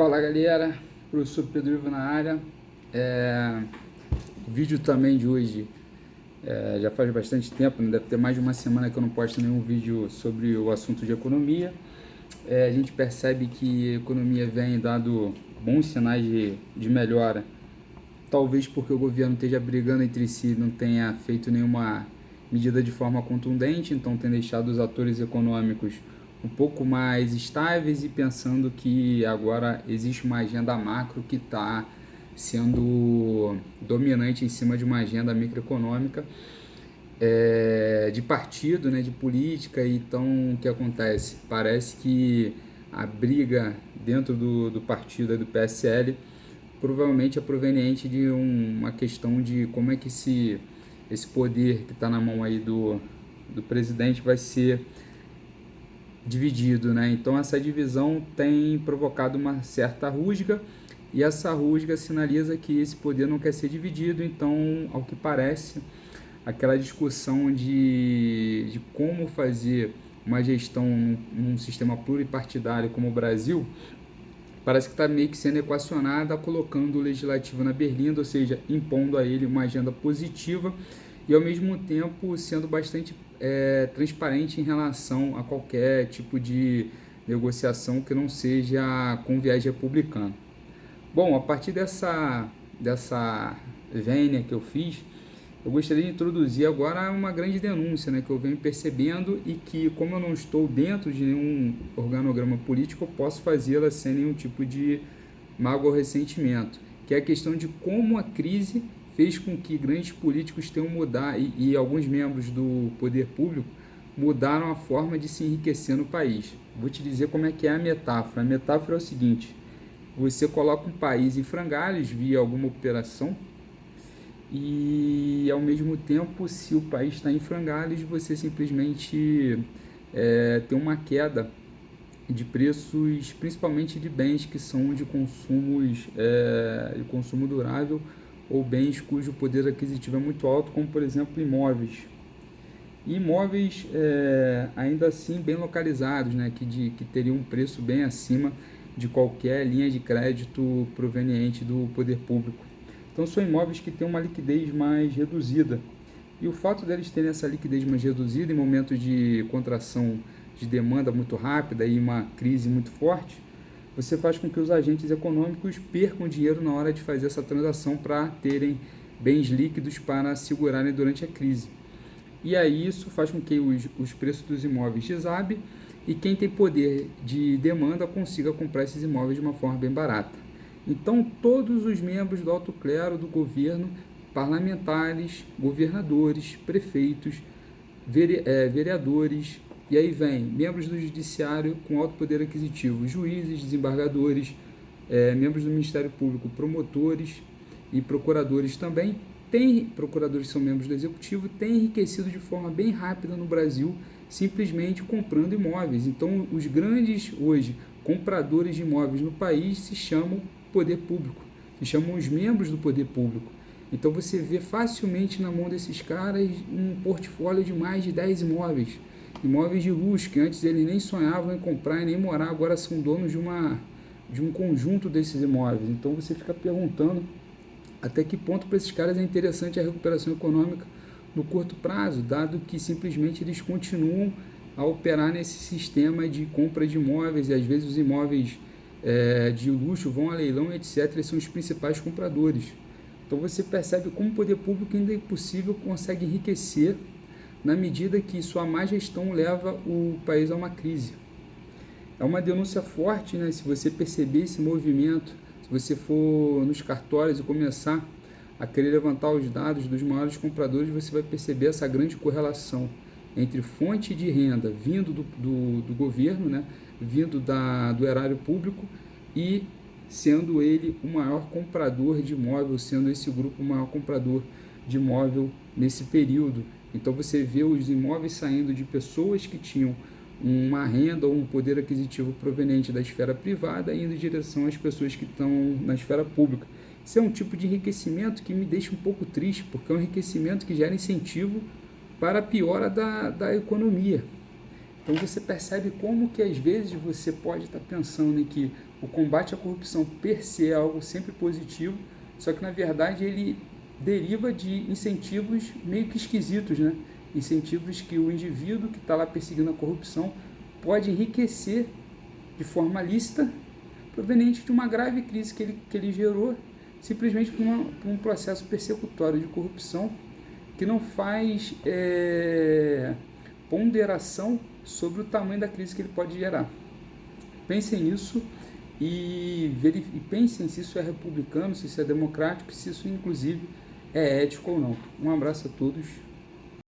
Fala galera, professor Pedro Ivo na área. O vídeo também de hoje já faz bastante tempo, né? Deve ter mais de uma semana que eu não posto nenhum vídeo sobre o assunto de economia. A gente percebe que a economia vem dando bons sinais de melhora, talvez porque o governo esteja brigando entre si, não tenha feito nenhuma medida de forma contundente, então tem deixado os atores econômicos um pouco mais estáveis e pensando que agora existe uma agenda macro que está sendo dominante em cima de uma agenda microeconômica de partido, né, de política. Então o que acontece? Parece que a briga dentro do partido do PSL provavelmente é proveniente de uma questão de como é que esse poder que está na mão aí do presidente vai ser dividido, né? Então essa divisão tem provocado uma certa rusga e essa rusga sinaliza que esse poder não quer ser dividido. Então, ao que parece, aquela discussão de como fazer uma gestão num sistema pluripartidário como o Brasil parece que está meio que sendo equacionada, colocando o legislativo na berlinda, ou seja, impondo a ele uma agenda positiva e ao mesmo tempo sendo bastante transparente em relação a qualquer tipo de negociação que não seja com viés republicano. Bom, a partir dessa vênia que eu fiz, eu gostaria de introduzir agora uma grande denúncia, né, que eu venho percebendo e que, como eu não estou dentro de nenhum organograma político, eu posso fazê-la sem nenhum tipo de mágoa ou ressentimento, que é a questão de como a crise fez com que grandes políticos tenham mudado e alguns membros do poder público mudaram a forma de se enriquecer no país. Vou te dizer como é que é a metáfora. A metáfora é o seguinte: você coloca um país em frangalhos via alguma operação e, ao mesmo tempo, se o país está em frangalhos, você simplesmente tem uma queda de preços, principalmente de bens que são de consumo durável ou bens cujo poder aquisitivo é muito alto, como, por exemplo, imóveis. E imóveis, ainda assim, bem localizados, né, que teriam um preço bem acima de qualquer linha de crédito proveniente do poder público. Então, são imóveis que têm uma liquidez mais reduzida. E o fato deles terem essa liquidez mais reduzida em momentos de contração de demanda muito rápida e uma crise muito forte, você faz com que os agentes econômicos percam dinheiro na hora de fazer essa transação para terem bens líquidos para segurarem durante a crise. E aí isso faz com que os preços dos imóveis desabem e quem tem poder de demanda consiga comprar esses imóveis de uma forma bem barata. Então, todos os membros do alto clero do governo, parlamentares, governadores, prefeitos, vereadores, e aí vem membros do judiciário com alto poder aquisitivo, juízes, desembargadores, membros do Ministério Público, promotores e procuradores também. Procuradores que são membros do executivo, têm enriquecido de forma bem rápida no Brasil, simplesmente comprando imóveis. Então, os grandes, hoje, compradores de imóveis no país se chamam poder público, se chamam os membros do poder público. Então, você vê facilmente na mão desses caras um portfólio de mais de 10 imóveis. Imóveis de luxo, que antes eles nem sonhavam em comprar e nem morar, agora são donos de um conjunto desses imóveis. Então, você fica perguntando até que ponto para esses caras é interessante a recuperação econômica no curto prazo, dado que simplesmente eles continuam a operar nesse sistema de compra de imóveis e às vezes os imóveis de luxo vão a leilão, etc. Eles são os principais compradores. Então você percebe como o poder público ainda é possível consegue enriquecer na medida que sua má gestão leva o país a uma crise. É uma denúncia forte, né? Se você perceber esse movimento, se você for nos cartórios e começar a querer levantar os dados dos maiores compradores, você vai perceber essa grande correlação entre fonte de renda vindo do governo, né, vindo do erário público e sendo ele o maior comprador de imóvel, sendo esse grupo o maior comprador de imóvel nesse período. Então você vê os imóveis saindo de pessoas que tinham uma renda ou um poder aquisitivo proveniente da esfera privada indo em direção às pessoas que estão na esfera pública. Isso é um tipo de enriquecimento que me deixa um pouco triste, porque é um enriquecimento que gera incentivo para a piora da economia. Então você percebe como que às vezes você pode estar pensando em que o combate à corrupção per se é algo sempre positivo, só que na verdade ele deriva de incentivos meio que esquisitos, né? Incentivos que o indivíduo que está lá perseguindo a corrupção pode enriquecer de forma lícita, proveniente de uma grave crise que ele gerou, simplesmente por um processo persecutório de corrupção que não faz ponderação sobre o tamanho da crise que ele pode gerar. Pensem nisso e pensem se isso é republicano, se isso é democrático, se isso inclusive é ético ou não. Um abraço a todos.